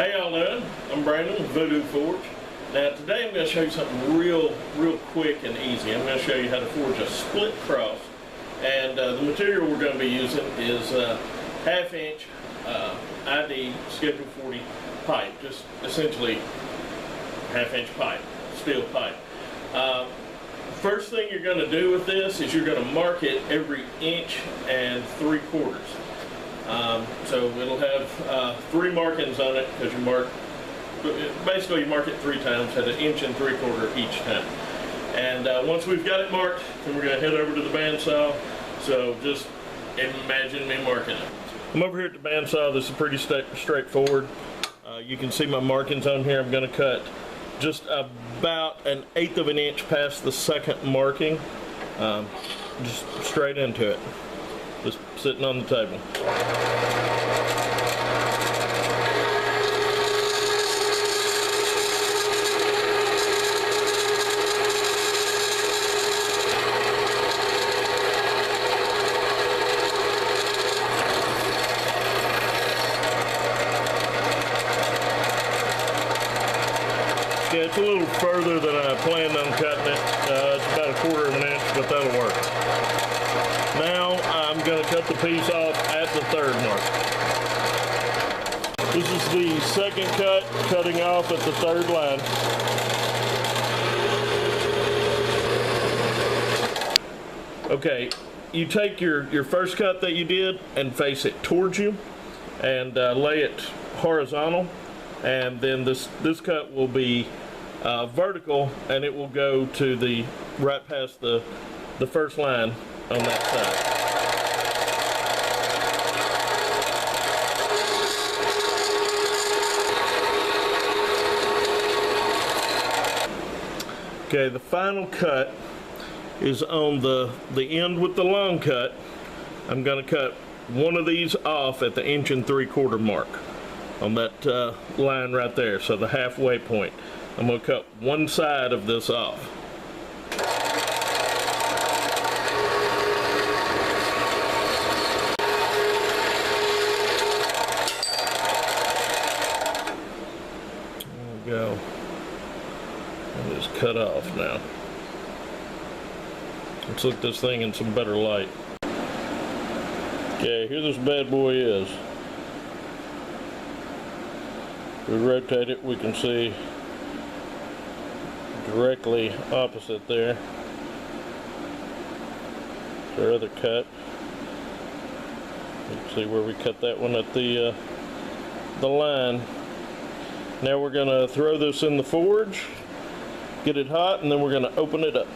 How y'all doing? I'm Brandon with Voodoo Forge. Now today I'm going to show you something real quick and easy. I'm going to show you how to forge a split cross, and the material we're going to be using is 1/2 inch ID Schedule 40 pipe, just essentially 1/2 inch pipe, steel pipe. First thing you're going to do with this is you're going to mark it every 1 3/4 inches. So it'll have 3 markings on it because you mark it 3 times at 1 3/4 each time. And once we've got it marked, then we're going to head over to the bandsaw. So just imagine me marking it. I'm over here at the bandsaw. This is pretty straightforward. You can see my markings on here. I'm going to cut just about 1/8 of an inch past the second marking, just straight into it, just sitting on the table. Yeah, it's a little further than I planned on cutting it. It's about 1/4 of an inch, but that'll work. Now I'm going to cut the piece off at the 3rd mark. This is the second cut, cutting off at the 3rd line. Okay, you take your first cut that you did and face it towards you and lay it horizontal, and then this cut will be vertical, and it will go to the right past the first line on that side. Okay, the final cut is on the end with the long cut. I'm going to cut one of these off at the 1 3/4 mark on that line right there, so the halfway point. I'm going to cut one side of this off. There we go. It is cut off now. Let's look at this thing in some better light. Okay, here this bad boy is. If we rotate it, we can see directly opposite there. Our other cut. You can see where we cut that one at the line. Now we're going to throw this in the forge, get it hot, and then we're going to open it up.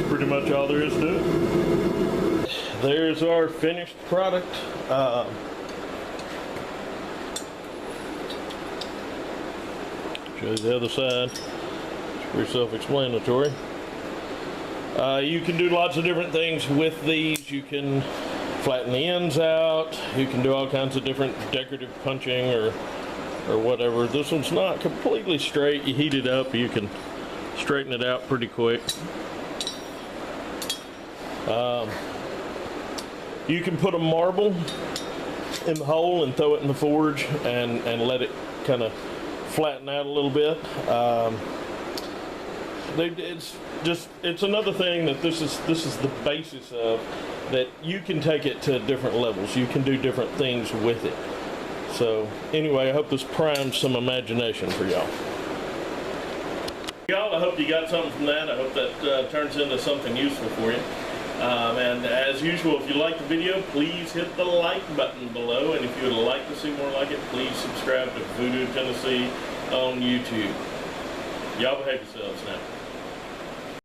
Pretty much all there is to it. There's our finished product. Show you the other side. It's pretty self-explanatory. You can do lots of different things with these. You can flatten the ends out. You can do all kinds of different decorative punching or whatever. This one's not completely straight. You heat it up, you can straighten it out pretty quick. You can put a marble in the hole and throw it in the forge and let it kind of flatten out a little bit. It's another thing that this is the basis of, that you can take it to different levels. You can do different things with it. So anyway, I hope this primes some imagination for y'all. Y'all, I hope you got something from that. I hope that turns into something useful for you. And As usual, if you like the video, please hit the like button below, and if you would like to see more like it, please subscribe to Voodoo Tennessee on YouTube. Y'all behave yourselves now.